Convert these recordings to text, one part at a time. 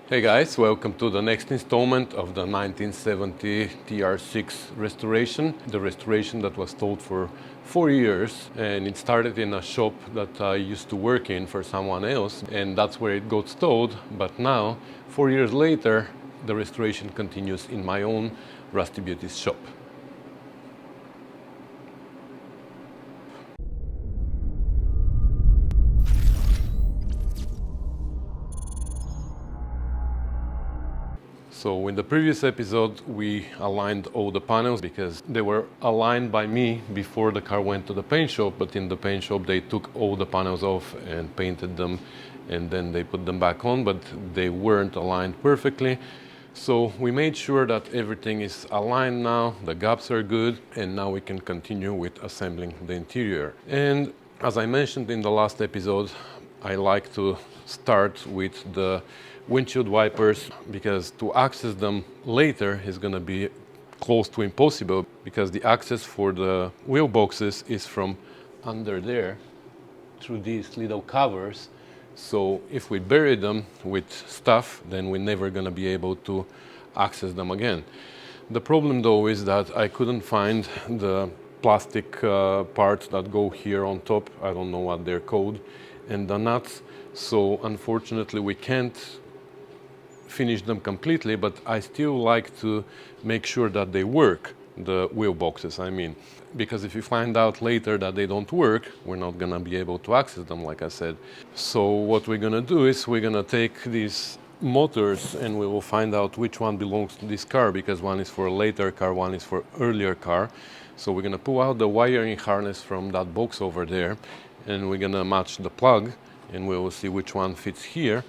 Hey guys, welcome to the next installment of the 1970 TR6 restoration. The restoration that was sold for 4 years, and it started in a shop that I used to work in for someone else, and that's where it got stowed. But now, 4 years later, the restoration continues in my own Rusty Beauties shop. So in the previous episode, we aligned all the panels because they were aligned by me before the car went to the paint shop, but in the paint shop they took all the panels off and painted them, and then they put them back on, but they weren't aligned perfectly. So we made sure that everything is aligned now, the gaps are good, and now we can continue with assembling the interior. And as I mentioned in the last episode, I like to start with the windshield wipers because to access them later is going to be close to impossible, because the access for the wheel boxes is from under there through these little covers. So if we bury them with stuff, then we're never going to be able to access them again. The problem though is that I couldn't find the plastic parts that go here on top. I don't know what they're called, and the nuts. So unfortunately we can't finish them completely, but I still like to make sure that they work, the wheel boxes I mean, because if you find out later that they don't work, we're not gonna be able to access them, like I said. So what we're gonna do is we're gonna take these motors and we will find out which one belongs to this car, because one is for a later car, one is for earlier car. So we're gonna pull out the wiring harness from that box over there, and we're gonna match the plug, and we will see which one fits here.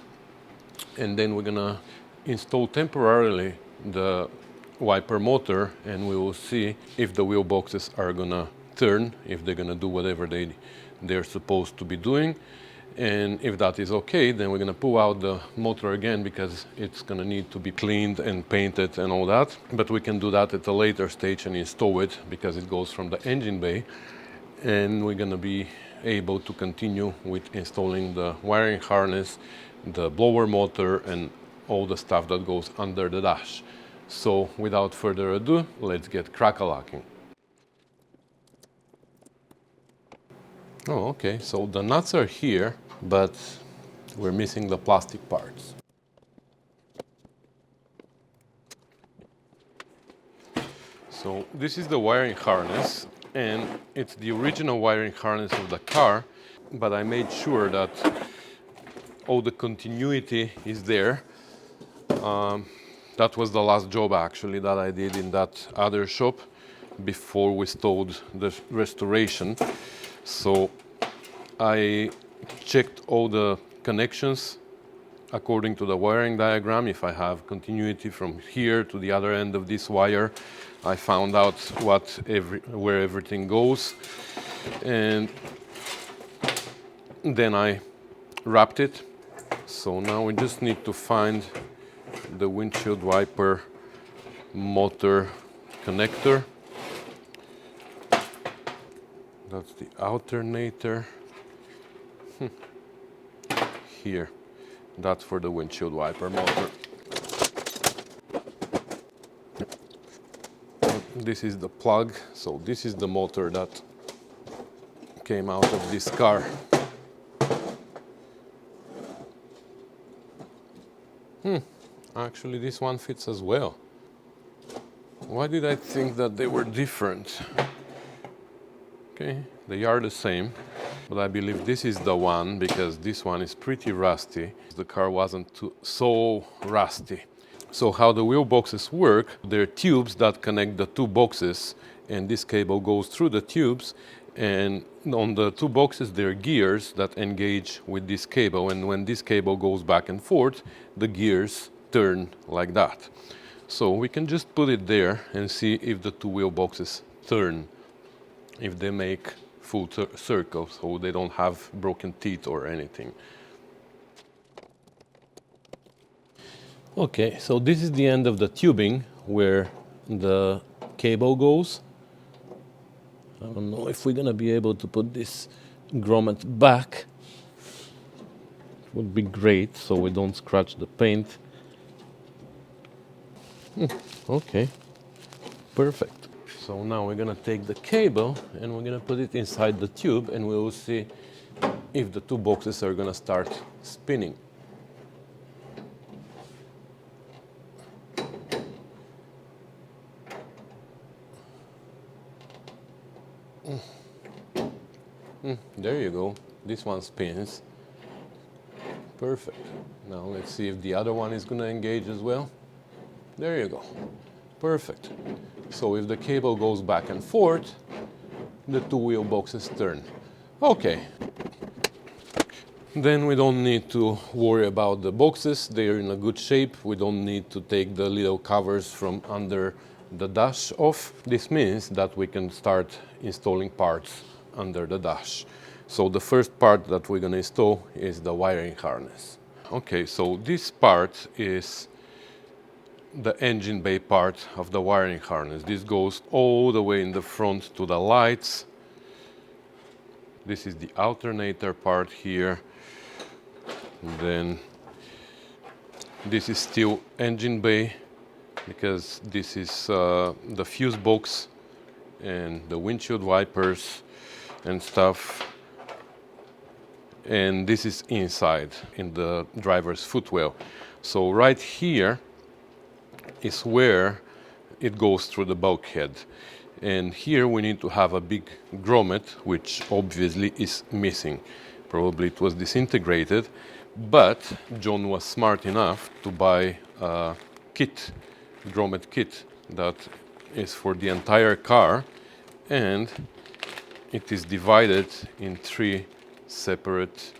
And then we're gonna install temporarily the wiper motor, and we will see if the wheel boxes are gonna turn, if they're gonna do whatever they're supposed to be doing. And if that is okay, then we're gonna pull out the motor again, because it's gonna need to be cleaned and painted and all that. But we can do that at a later stage and install it, because it goes from the engine bay, and we're gonna be able to continue with installing the wiring harness, the blower motor, and all the stuff that goes under the dash. So without further ado, let's get crack-a-lacking. Oh, okay, so the nuts are here, but we're missing the plastic parts. So this is the wiring harness, and it's the original wiring harness of the car, but I made sure that all the continuity is there. That was the last job actually that I did in that other shop before we stowed the restoration. So I checked all the connections according to the wiring diagram. If I have continuity from here to the other end of this wire, I found out where everything goes, and then I wrapped it. So now we just need to find the windshield wiper motor connector. That's the alternator. Here, that's for the windshield wiper motor. This is the plug, so this is the motor that came out of this car. Actually, this one fits as well. Why did I think that they were different? Okay, they are the same, but I believe this is the one, because this one is pretty rusty. The car wasn't so rusty. So how the wheel boxes work, they're tubes that connect the two boxes, and this cable goes through the tubes, and on the two boxes there are gears that engage with this cable, and when this cable goes back and forth, the gears turn like that. So we can just put it there and see if the two wheel boxes turn, if they make full circles, so they don't have broken teeth or anything. Okay, so this is the end of the tubing where the cable goes. I don't know if we're gonna be able to put this grommet back. It would be great so we don't scratch the paint. Okay, perfect. So now we're gonna take the cable and we're gonna put it inside the tube and we will see if the two boxes are gonna start spinning. There you go. This one spins. Perfect. Now let's see if the other one is gonna engage as well. There you go. Perfect. So if the cable goes back and forth, the two wheel boxes turn. Okay. Then we don't need to worry about the boxes. They're in a good shape. We don't need to take the little covers from under the dash off. This means that we can start installing parts under the dash. So the first part that we're going to install is the wiring harness. Okay, so this part is the engine bay part of the wiring harness. This goes all the way in the front to the lights. This is the alternator part here. And then this is still engine bay because this is the fuse box and the windshield wipers and stuff. And this is inside in the driver's footwell. So right here is where it goes through the bulkhead. And here we need to have a big grommet, which obviously is missing. Probably it was disintegrated, but John was smart enough to buy a kit, grommet kit, that is for the entire car, and it is divided in 3 separate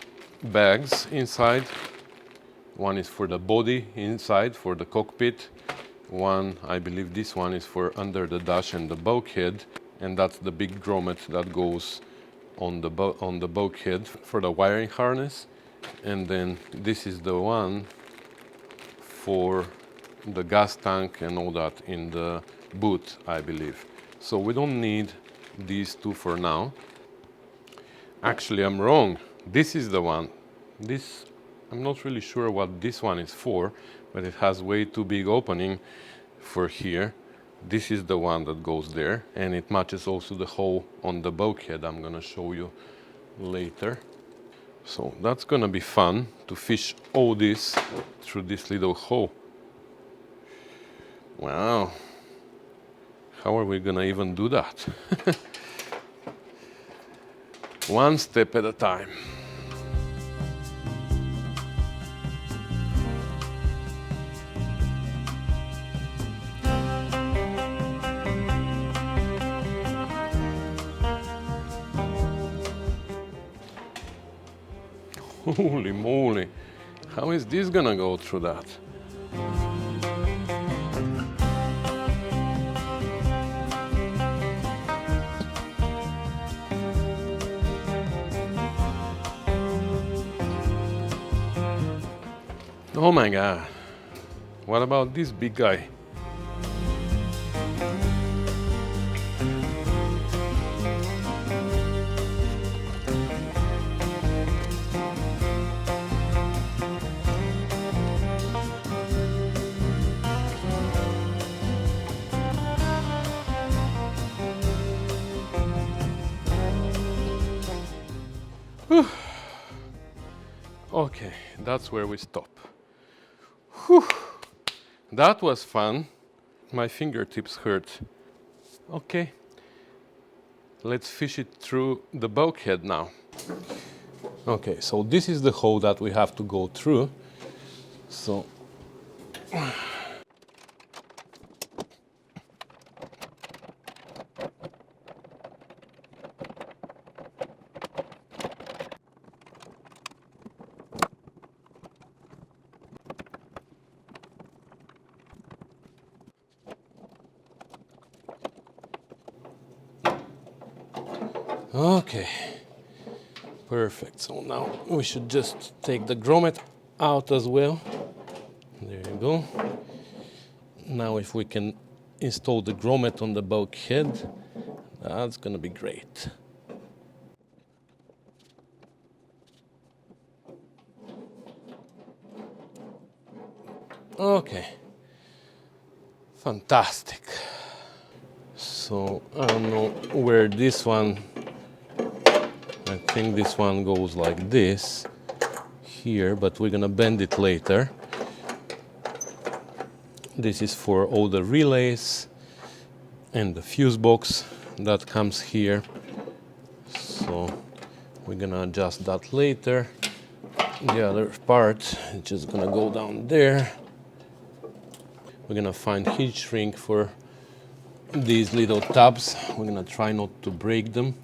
bags inside. One is for the body inside, for the cockpit. One, I believe this one is for under the dash and the bulkhead, and that's the big grommet that goes on the bulkhead for the wiring harness. And then this is the one for the gas tank and all that in the boot, I believe. So we don't need these two for now. Actually, I'm wrong. This is the one. This, I'm not really sure what this one is for, but it has way too big opening for here. This is the one that goes there, and it matches also the hole on the bulkhead. I'm gonna show you later. So that's gonna be fun to fish all this through this little hole. Wow. How are we gonna even do that? One step at a time. Holy moly, how is this gonna go through that? Oh my God, what about this big guy? Okay, that's where we stop. Whew. That was fun. My fingertips hurt. Okay, let's fish it through the bulkhead now. Okay, so this is the hole that we have to go through. So okay, perfect. So now we should just take the grommet out as well. There you go. Now if we can install the grommet on the bulkhead, that's gonna be great. Okay, Fantastic. So I don't know where this one, I think this one goes like this here, but we're gonna bend it later. This is for all the relays and the fuse box that comes here. So we're gonna adjust that later. The other part is just gonna go down there. We're gonna find heat shrink for these little tabs. We're gonna try not to break them.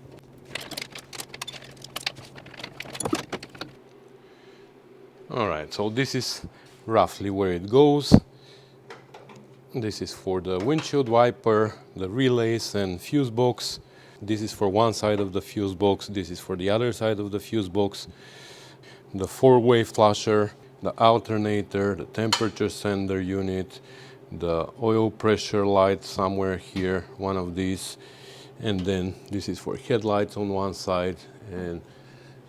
All right, so this is roughly where it goes. This is for the windshield wiper, the relays and fuse box. This is for one side of the fuse box. This is for the other side of the fuse box. The four-way flasher, the alternator, the temperature sender unit, the oil pressure light somewhere here, one of these. And then this is for headlights on one side and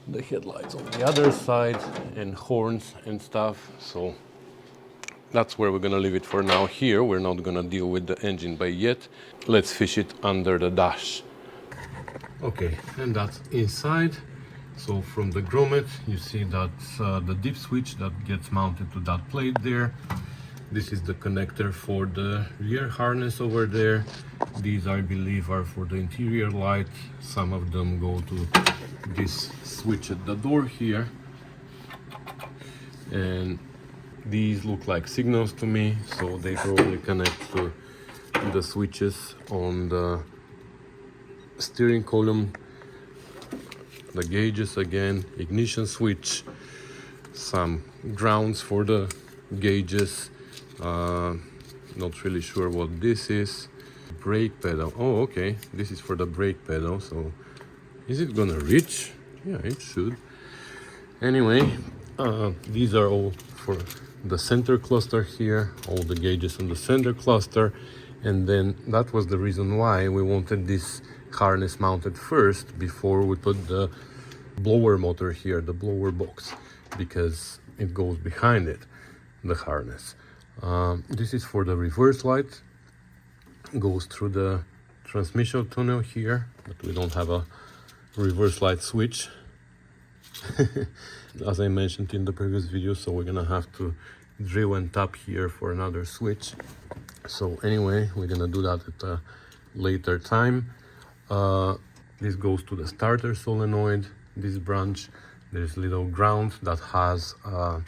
the headlights on the other side, and horns and stuff. So that's where we're gonna leave it for now here. We're not gonna deal with the engine bay yet. Let's fish it under the dash. Okay, and that's inside. So from the grommet, you see that's the dip switch that gets mounted to that plate there. This is the connector for the rear harness over there. These, I believe, are for the interior light. Some of them go to this switch at the door here. And these look like signals to me, so they probably connect to the switches on the steering column. The gauges again, ignition switch, some grounds for the gauges. Not really sure what this is. Brake pedal. Oh, okay. This is for the brake pedal. So, is it gonna reach? Yeah, it should. Anyway, these are all for the center cluster here. All the gauges on the center cluster, and then that was the reason why we wanted this harness mounted first before we put the blower motor here, the blower box, because it goes behind it, the harness. This is for the reverse light. Goes through the transmission tunnel here, but we don't have a reverse light switch as I mentioned in the previous video, so we're gonna have to drill and tap here for another switch. So anyway, we're gonna do that at a later time. This goes to the starter solenoid, this branch. There's little ground that has a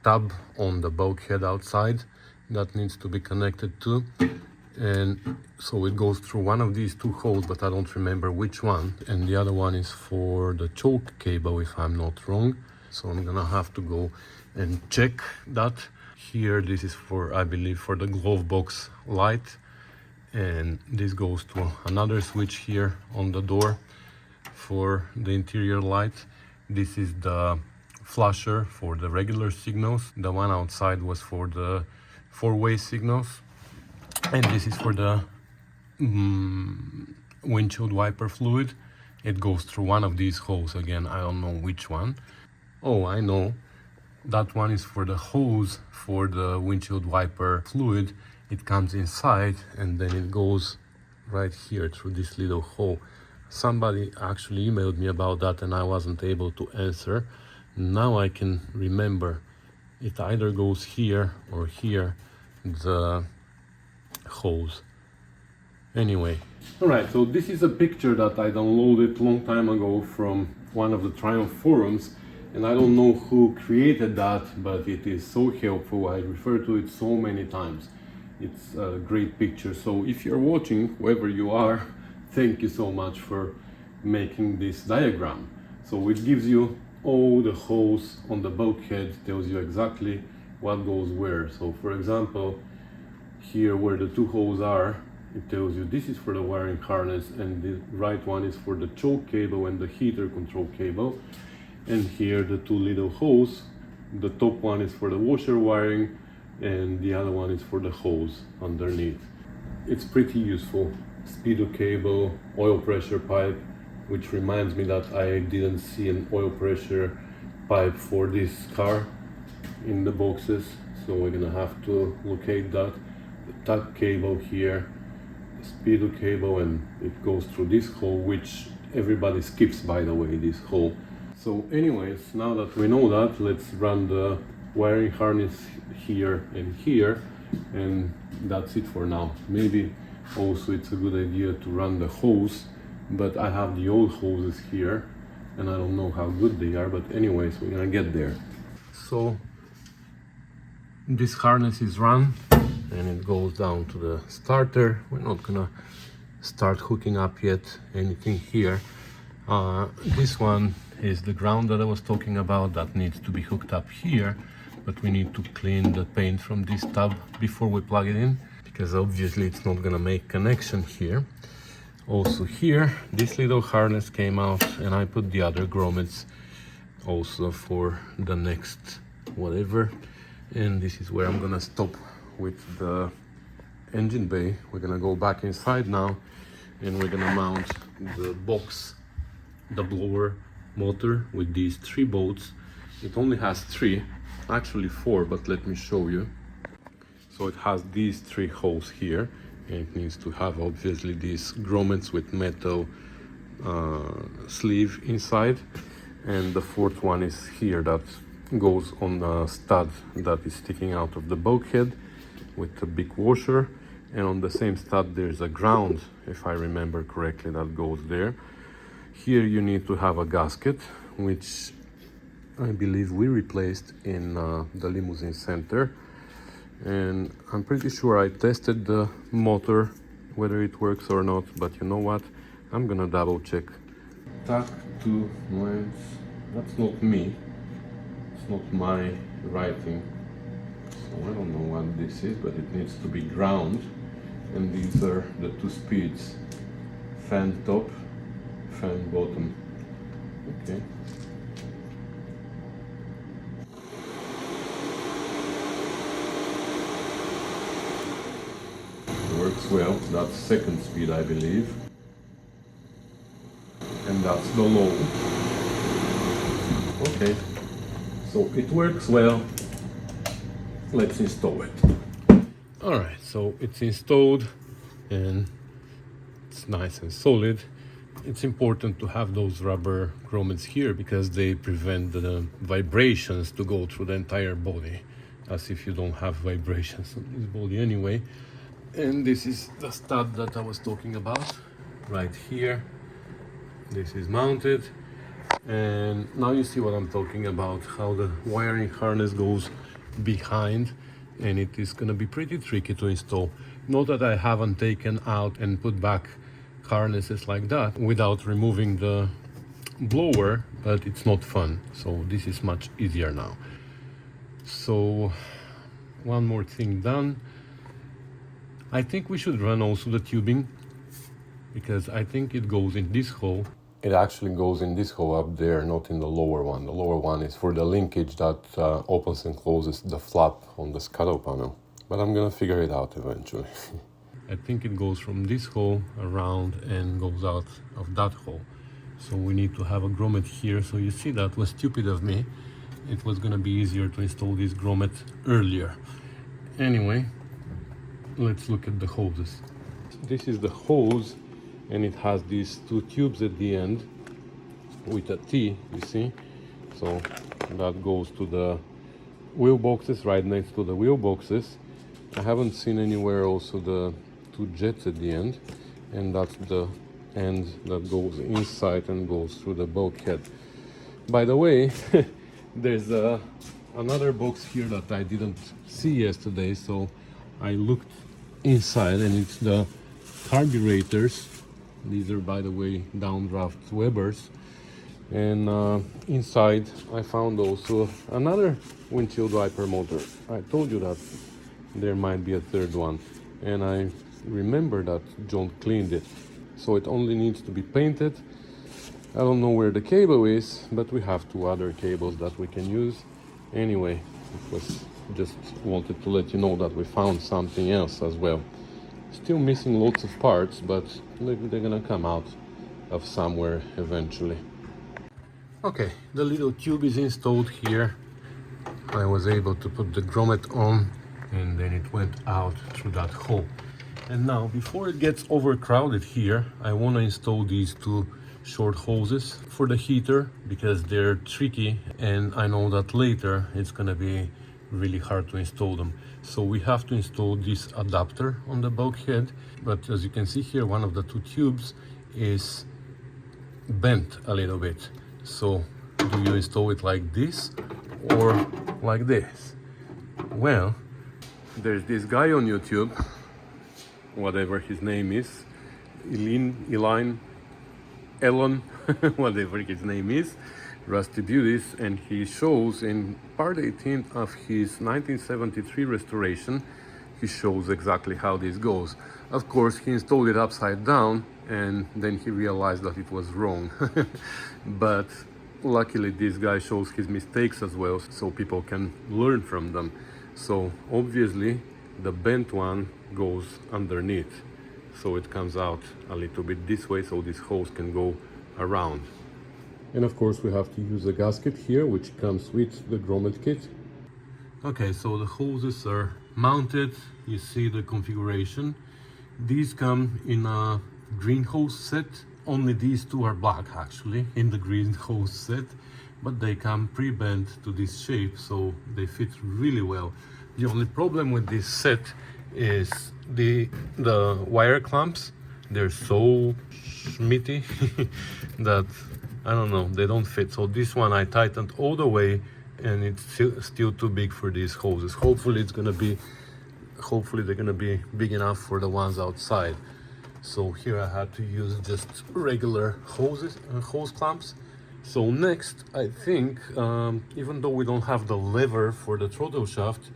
tab on the bulkhead outside that needs to be connected to, and so it goes through one of these two holes, but I don't remember which one, and the other one is for the choke cable, if I'm not wrong. So I'm gonna have to go and check that. Here, this is for, I believe, for the glove box light, and this goes to another switch here on the door for the interior light. This is the flasher for the regular signals. The one outside was for the four-way signals, and this is for the windshield wiper fluid. It goes through one of these holes again. I don't know which one. Oh, I know. That one is for the hose for the windshield wiper fluid. It comes inside and then it goes right here through this little hole. Somebody actually emailed me about that and I wasn't able to answer. Now I can remember. It either goes here or here, the hose. Anyway. Alright, so this is a picture that I downloaded a long time ago from one of the Triumph forums. And I don't know who created that, but it is so helpful. I refer to it so many times. It's a great picture. So if you're watching, whoever you are, thank you so much for making this diagram. So it gives you all the holes on the bulkhead, tells you exactly what goes where. So for example, here where the two holes are, it tells you this is for the wiring harness and the right one is for the choke cable and the heater control cable. And here the two little holes, the top one is for the washer wiring and the other one is for the hose underneath. It's pretty useful. Speedo cable, oil pressure pipe, which reminds me that I didn't see an oil pressure pipe for this car in the boxes, so we're gonna have to locate that. the tug cable here, the speedo cable, and it goes through this hole, which everybody skips, by the way, this hole. So anyways, now that we know that, let's run the wiring harness here and here, and that's it for now. Maybe also it's a good idea to run the hose, but I have the old hoses here and I don't know how good they are, but anyways, we're gonna get there. So this harness is run and it goes down to the starter. We're not gonna start hooking up yet anything here. This one is the ground that I was talking about that needs to be hooked up here, but we need to clean the paint from this tub before we plug it in, because obviously it's not gonna make connection here. Also here, this little harness came out and I put the other grommets also for the next whatever. And this is where I'm gonna stop with the engine bay. We're gonna go back inside now and we're gonna mount the box, the blower motor with these 3 bolts. It only has 3, actually 4, but let me show you. So it has these 3 holes here, and it needs to have obviously these grommets with metal sleeve inside, and the 4th one is here that goes on the stud that is sticking out of the bulkhead with a big washer, and on the same stud there's a ground, if I remember correctly, that goes there. Here you need to have a gasket, which I believe we replaced in the limousine center, and I'm pretty sure I tested the motor whether it works or not, but you know what, I'm gonna double check. Tuck to lines, that's not me, it's not my writing, so I don't know what this is, but it needs to be ground, and these are the 2 speeds, fan top, fan bottom. Okay. It works well. That's 2nd speed, I believe. And that's the low. Okay. So it works well. Let's install it. Alright, so it's installed and it's nice and solid. It's important to have those rubber grommets here because they prevent the vibrations to go through the entire body, as if you don't have vibrations on this body anyway. And this is the stud that I was talking about right here. This is mounted, and now you see what I'm talking about, how the wiring harness goes behind, and it is going to be pretty tricky to install. Not that I haven't taken out and put back harnesses like that without removing the blower, but it's not fun, so this is much easier now. So one more thing done. I think we should run also the tubing, because I think it goes in this hole. It actually goes in this hole up there, not in the lower one. The lower one is for the linkage that opens and closes the flap on the scuttle panel, but I'm gonna figure it out eventually. I think it goes from this hole around and goes out of that hole. So we need to have a grommet here. So you see, that was stupid of me. It was gonna be easier to install this grommet earlier. Anyway, let's look at the hoses. This is the hose, and it has these 2 tubes at the end with a T, you see. So that goes to the wheel boxes, right next to the wheel boxes. I haven't seen anywhere also the 2 jets at the end, and that's the end that goes inside and goes through the bulkhead. By the way, there's another box here that I didn't see yesterday, so I looked inside, and it's the carburetors. These are, by the way, downdraft Webers, and inside I found also another windshield wiper motor. I told you that there might be a 3rd one, and I remember that John cleaned it, so it only needs to be painted. I don't know where the cable is, but we have 2 other cables that we can use. Anyway, it was just wanted to let you know that we found something else as well. Still missing lots of parts, but they're gonna come out of somewhere eventually. Okay, the little tube is installed here. I was able to put the grommet on and then it went out through that hole. And now, before it gets overcrowded here, I want to install these two short hoses for the heater because they're tricky, and I know that later it's gonna be really hard to install them. So we have to install this adapter on the bulkhead, but as you can see here, one of the two tubes is bent a little bit. So do you install it like this or like this? Well, there's this guy on YouTube, whatever his name is, elin, whatever his name is, Rusty Beauties, and he shows in part 18 of his 1973 restoration, he shows exactly how this goes. Of course, he installed it upside down and then he realized that it was wrong. But luckily this guy shows his mistakes as well, so people can learn from them. So obviously the bent one goes underneath, so it comes out a little bit this way, so this hose can go around. And of course we have to use a gasket here, which comes with the grommet kit. Okay, so the hoses are mounted. You see the configuration. These come in a green hose set. Only these two are black actually in the green hose set, but they come pre-bent to this shape, so they fit really well. The only problem with this set is the wire clamps. They're so schmitty that I don't know, they don't fit. So this one I tightened all the way, and it's still too big for these hoses. Hopefully they're gonna be big enough for the ones outside. So here I had to use just regular hose clamps. So next, I think, even though we don't have the lever for the throttle shaft,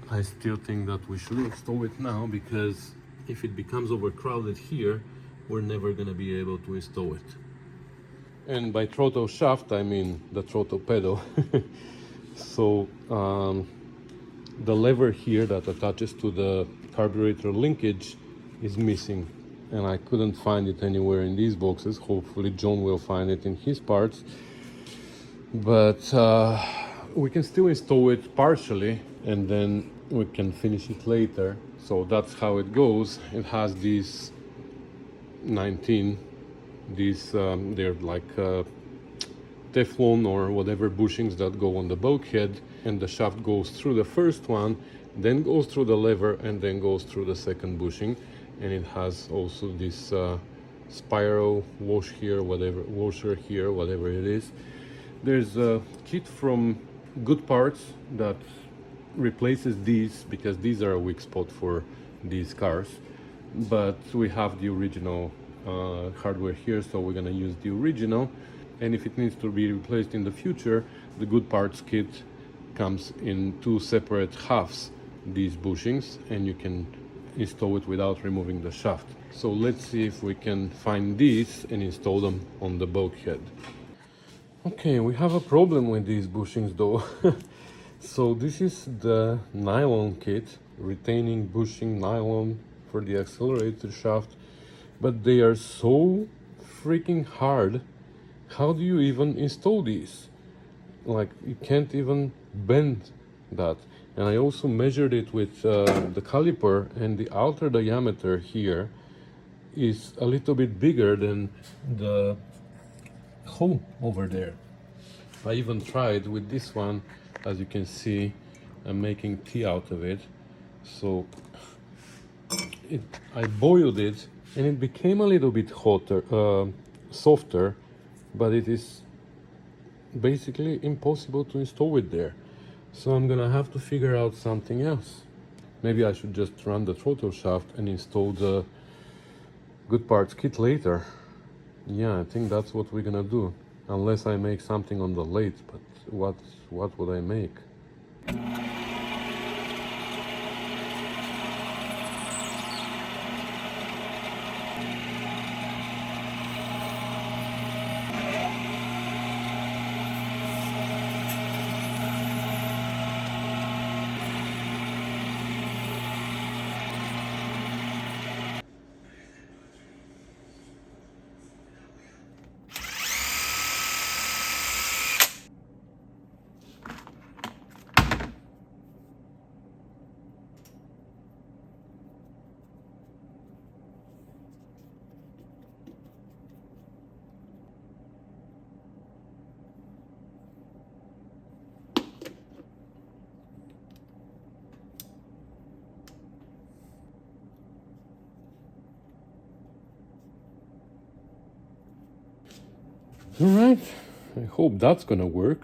I still think that we should install it now, because if it becomes overcrowded here, we're never gonna be able to install it. And by throttle shaft, I mean the throttle pedal. So the lever here that attaches to the carburetor linkage is missing, and I couldn't find it anywhere in these boxes. Hopefully John will find it in his parts, but we can still install it partially and then we can finish it later. So that's how it goes. It has these 19, they're like Teflon or whatever bushings that go on the bulkhead, and the shaft goes through the first one, then goes through the lever, and then goes through the second bushing. And it has also this spiral washer here, whatever it is. There's a kit from Good Parts that replaces these, because these are a weak spot for these cars, but we have the original hardware here, so we're gonna use the original. And if it needs to be replaced in the future, the Good Parts kit comes in two separate halves, these bushings, and you can install it without removing the shaft. So let's see if we can find these and install them on the bulkhead. Okay, we have a problem with these bushings though. So this is the nylon kit, retaining bushing nylon for the accelerator shaft, but they are so freaking hard. How do you even install these? Like, you can't even bend that. And I also measured it with the caliper, and the outer diameter here is a little bit bigger than the hole over there. I even tried with this one. As you can see, I'm making tea out of it. So I boiled it and it became a little bit softer, but it is basically impossible to install it there. So I'm gonna have to figure out something else. Maybe I should just run the throttle shaft and install the Good Parts kit later. Yeah, I think that's what we're gonna do. Unless I make something on the lathe, but what would I make? All right, I hope that's gonna work.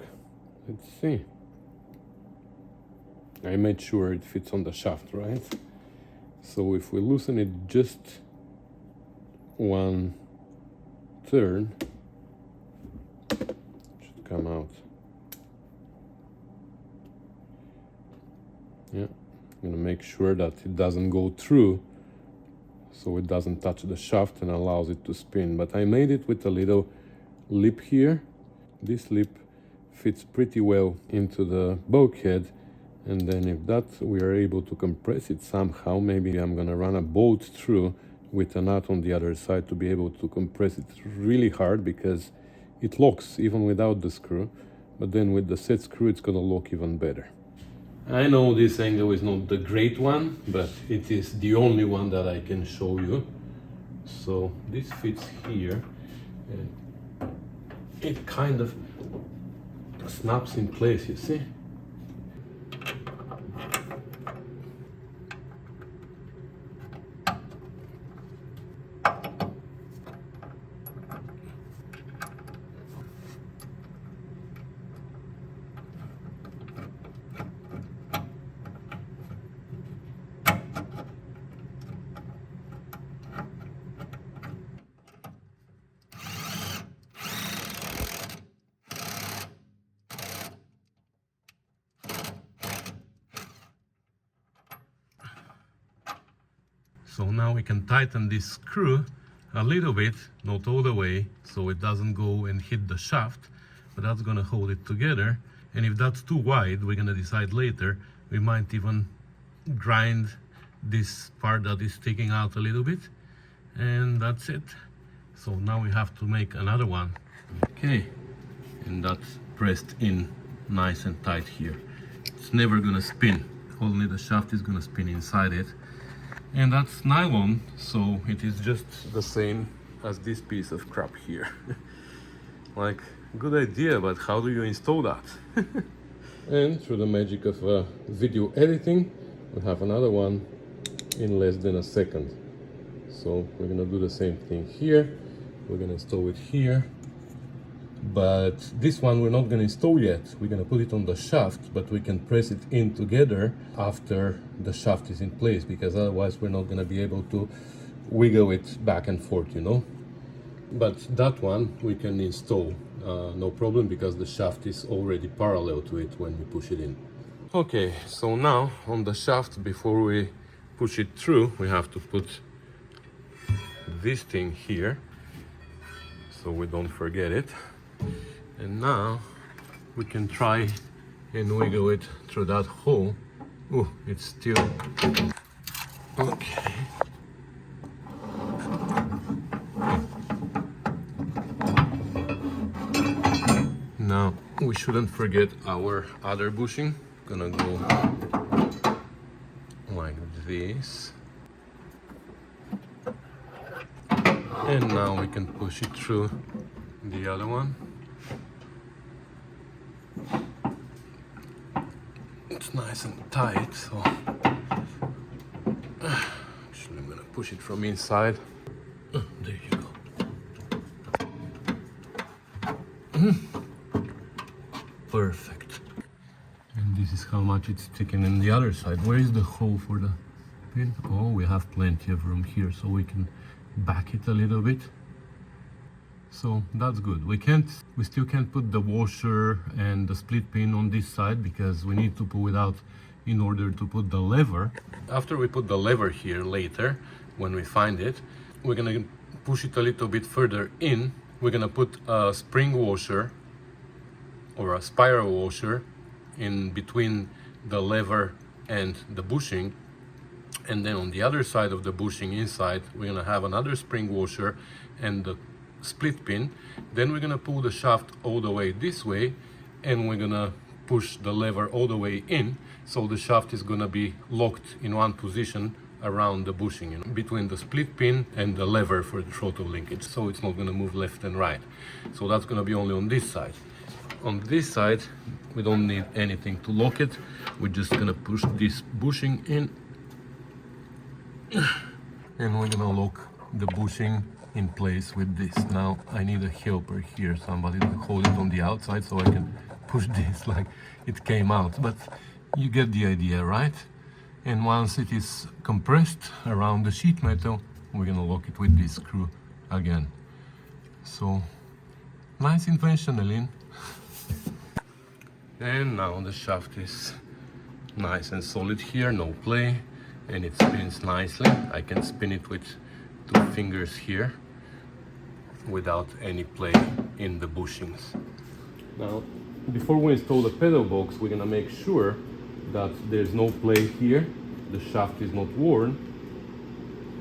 Let's see. I made sure it fits on the shaft, right? So if we loosen it just one turn, it should come out. Yeah, I'm gonna make sure that it doesn't go through, so it doesn't touch the shaft and allows it to spin. But I made it with a little lip here. This lip fits pretty well into the bulkhead, and then if that we are able to compress it somehow, maybe I'm gonna run a bolt through with a nut on the other side to be able to compress it really hard, because it locks even without the screw, but then with the set screw it's gonna lock even better. I know this angle is not the great one, but it is the only one that I can show you. So this fits here, and it kind of snaps in place, you see? So now we can tighten this screw a little bit, not all the way, so it doesn't go and hit the shaft, but that's gonna hold it together. And if that's too wide, we're gonna decide later, we might even grind this part that is sticking out a little bit, and that's it. So now we have to make another one. Okay, and that's pressed in nice and tight here. It's never gonna spin, only the shaft is gonna spin inside it. And that's nylon, so it is just the same as this piece of crap here. Like, good idea, but how do you install that? And through the magic of video editing, we have another one in less than a second. So we're gonna do the same thing here. We're gonna install it here. But this one we're not gonna install yet. We're gonna put it on the shaft, but we can press it in together after the shaft is in place, because otherwise we're not gonna be able to wiggle it back and forth, you know. But that one we can install, no problem, because the shaft is already parallel to it when we push it in. Okay, so now on the shaft, before we push it through, we have to put this thing here, so we don't forget it. And now we can try and wiggle it through that hole. Oh, it's still okay. Now we shouldn't forget our other bushing. Gonna go like this, and now we can push it through the other one. It's nice and tight, so actually I'm gonna push it from inside. There you go. Perfect. And this is how much it's sticking in the other side. Where is the hole for the pin? Oh, we have plenty of room here, so we can back it a little bit. So that's good. We still can't put the washer and the split pin on this side, because we need to pull it out in order to put the lever. After we put the lever here later, when we find it, we're gonna push it a little bit further in. We're gonna put a spring washer or a spiral washer in between the lever and the bushing. And then on the other side of the bushing inside, we're gonna have another spring washer and the split pin. Then we're gonna pull the shaft all the way this way, and we're gonna push the lever all the way in, so the shaft is gonna be locked in one position around the bushing, you know, between the split pin and the lever for the throttle linkage, so it's not gonna move left and right. So that's gonna be only on this side. On this side, we don't need anything to lock it. We're just gonna push this bushing in, and we're gonna lock the bushing in place with this. Now I need a helper here, somebody to hold it on the outside so I can push this like it came out, but you get the idea, right? And once it is compressed around the sheet metal, we're gonna lock it with this screw again. So nice invention, Elin. And now the shaft is nice and solid here, no play, and it spins nicely. I can spin it with 2 fingers here without any play in the bushings. Now, before we install the pedal box, we're gonna make sure that there's no play here, the shaft is not worn,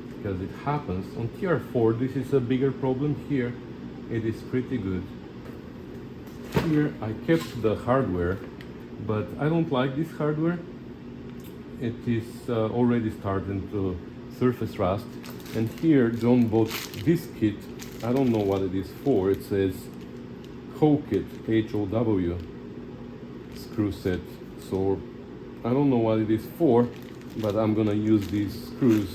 because it happens. On TR4, this is a bigger problem. Here, it is pretty good. Here, I kept the hardware, but I don't like this hardware. It is already starting to surface rust. And here, John bought this kit. I don't know what it is for. It says How kit, H-O-W, screw set. So I don't know what it is for, but I'm gonna use these screws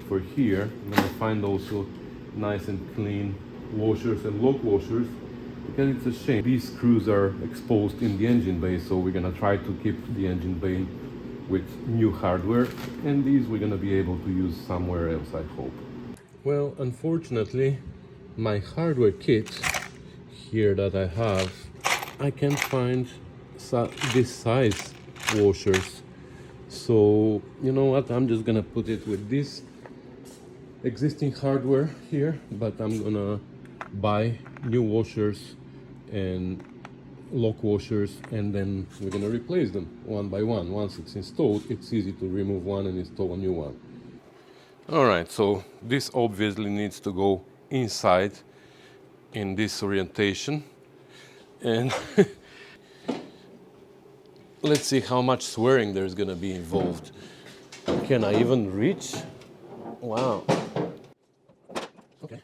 for here. I'm gonna find also nice and clean washers and lock washers, because it's a shame these screws are exposed in the engine bay. So we're gonna try to keep the engine bay with new hardware, and these we're gonna be able to use somewhere else, I hope. Well, unfortunately, my hardware kit here that I have, I can't find this size washers. So you know what, I'm just gonna put it with this existing hardware here, but I'm gonna buy new washers and lock washers, and then we're gonna replace them one by one. Once it's installed, it's easy to remove one and install a new one. All right, so this obviously needs to go inside in this orientation, and let's see how much swearing there's gonna be involved. Can I even reach? Wow. Okay.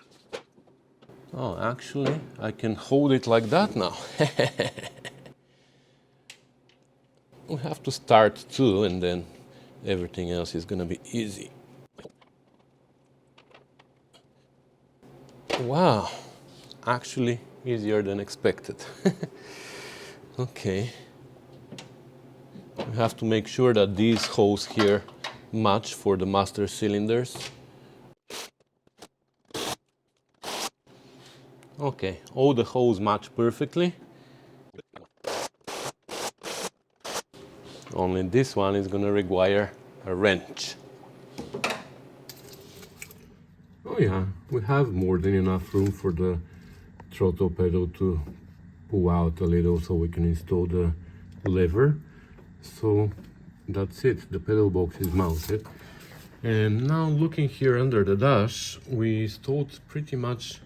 Oh, actually, I can hold it like that now. We have to start too, and then everything else is gonna be easy. Wow, actually easier than expected. Okay. We have to make sure that these holes here match for the master cylinders. Okay, all the holes match perfectly. Only this one is going to require a wrench. Oh yeah, we have more than enough room for the throttle pedal to pull out a little so we can install the lever. So that's it, the pedal box is mounted. And now looking here under the dash, we installed pretty much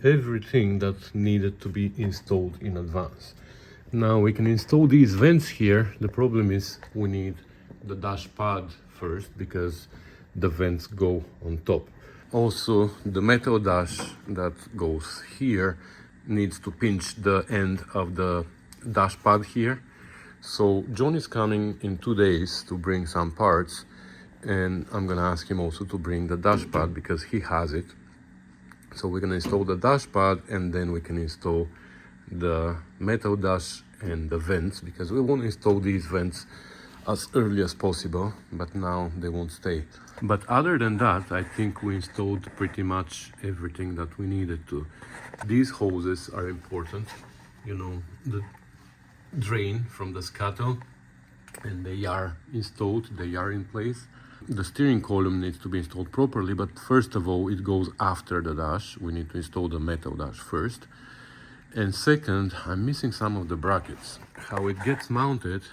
everything that needed to be installed in advance. Now we can install these vents here. The problem is we need the dash pad first, because the vents go on top. Also, the metal dash that goes here needs to pinch the end of the dash pad here. So John is coming in 2 days to bring some parts, and I'm gonna ask him also to bring the dash pad because he has it. So we're gonna install the dash pad, and then we can install the metal dash and the vents, because we want to install these vents as early as possible, but now they won't stay. But other than that, I think we installed pretty much everything that we needed to. These hoses are important, you know, the drain from the scuttle, and they are installed, they are in place. The steering column needs to be installed properly, but first of all, it goes after the dash. We need to install the metal dash first. And second, I'm missing some of the brackets. How it gets mounted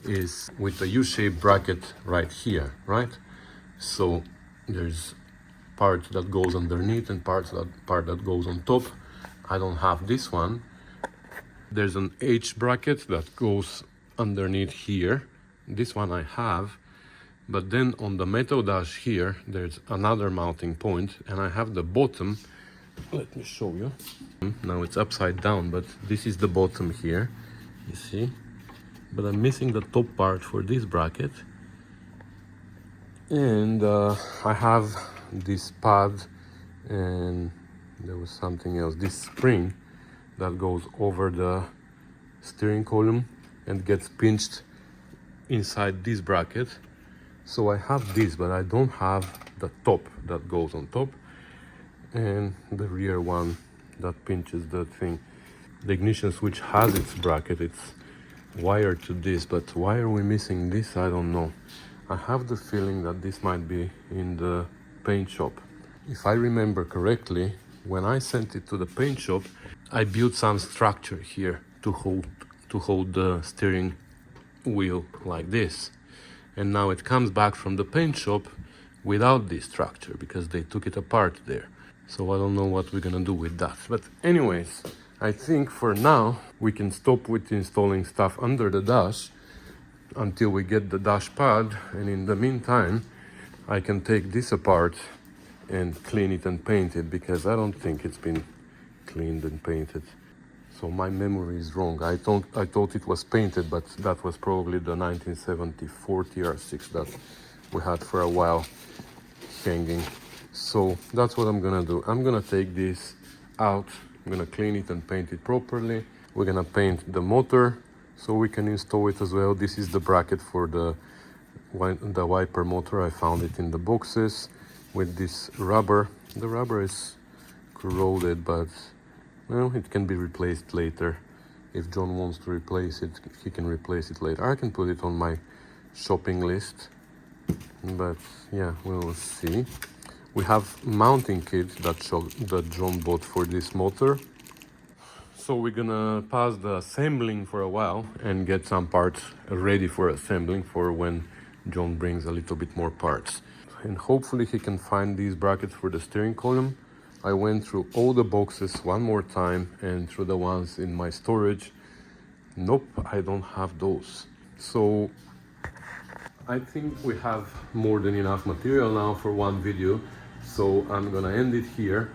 is with a U-shaped bracket right here, right? So there's part that goes underneath and part that goes on top. I don't have this one. There's an H bracket that goes underneath here. This one I have. But then on the metal dash here, there's another mounting point, and I have the bottom. Let me show you. Now it's upside down, but this is the bottom here, you see? But I'm missing the top part for this bracket. And I have this pad and there was something else. This spring that goes over the steering column and gets pinched inside this bracket. So I have this, but I don't have the top that goes on top and the rear one that pinches the thing. The ignition switch has its bracket, it's wired to this, but why are we missing this? I don't know. I have the feeling that this might be in the paint shop. If I remember correctly, when I sent it to the paint shop, I built some structure here to hold the steering wheel like this. And now it comes back from the paint shop without this structure because they took it apart there. So I don't know what we're gonna do with that. But anyways, I think for now we can stop with installing stuff under the dash until we get the dash pad, and in the meantime I can take this apart and clean it and paint it, because I don't think it's been cleaned and painted. So my memory is wrong. I thought it was painted, but that was probably the 1974 TR6 that we had for a while hanging. So that's what I'm gonna do. I'm gonna take this out, I'm gonna clean it and paint it properly. We're gonna paint the motor so we can install it as well. This is the bracket for the wiper motor. I found it in the boxes with this rubber. The rubber is corroded, but well, it can be replaced later. If John wants to replace it, he can replace it later. I can put it on my shopping list, but yeah, we'll see. We have mounting kit that John bought for this motor. So we're gonna pass the assembling for a while and get some parts ready for assembling for when John brings a little bit more parts. And hopefully he can find these brackets for the steering column. I went through all the boxes one more time and through the ones in my storage. Nope, I don't have those. So I think we have more than enough material now for one video. So I'm gonna end it here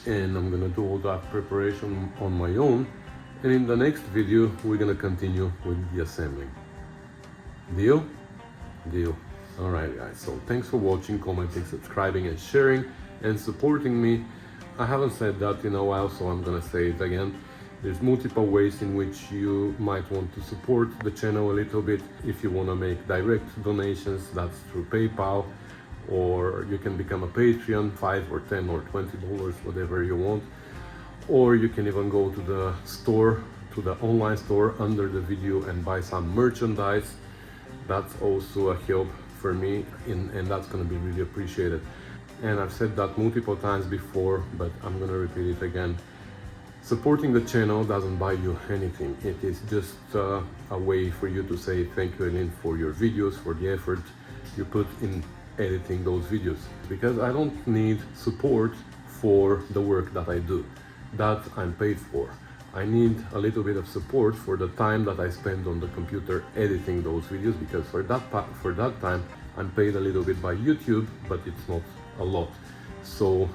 and I'm gonna do all that preparation on my own. And in the next video, we're gonna continue with the assembling. Deal? Deal. All right, guys. So thanks for watching, commenting, subscribing, and sharing, and supporting me. I haven't said that in a while, so I'm gonna say it again. There's multiple ways in which you might want to support the channel a little bit. If you want to make direct donations, that's through PayPal, or you can become a Patreon, $5 or $10 or $20, whatever you want. Or you can even go to the store, to the online store under the video and buy some merchandise. That's also a help for me, and that's going to be really appreciated. And I've said that multiple times before, but I'm going to repeat it again. Supporting the channel doesn't buy you anything. It is just a way for you to say thank you, Elin, for your videos, for the effort you put in editing those videos. Because I don't need support for the work that I do. That I'm paid for. I need a little bit of support for the time that I spend on the computer editing those videos, because for that time I'm paid a little bit by YouTube, but it's not a lot. So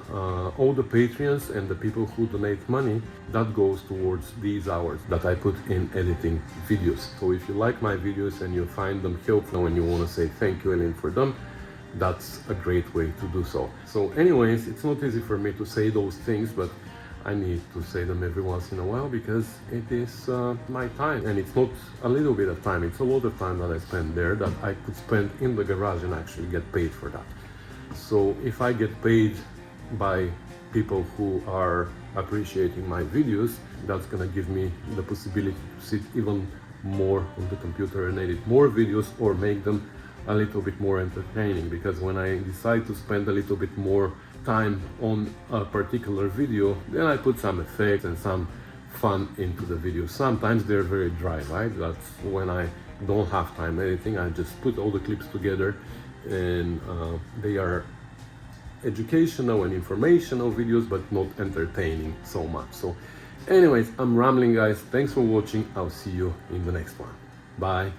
all the Patreons and the people who donate money, that goes towards these hours that I put in editing videos. So if you like my videos and you find them helpful and you want to say thank you, Elin, for them, that's a great way to do so. So anyways, it's not easy for me to say those things, but I need to say them every once in a while because it is my time, and it's not a little bit of time, it's a lot of time that I spend there that I could spend in the garage and actually get paid for that. So if I get paid by people who are appreciating my videos, that's gonna give me the possibility to sit even more on the computer and edit more videos or make them a little bit more entertaining, because when I decide to spend a little bit more time on a particular video, then I put some effects and some fun into the video. Sometimes they're very dry, right? That's when I don't have time editing. I just put all the clips together and they are educational and informational videos, but not entertaining so much. So anyways, I'm rambling, guys. Thanks for watching. I'll see you in the next one. Bye.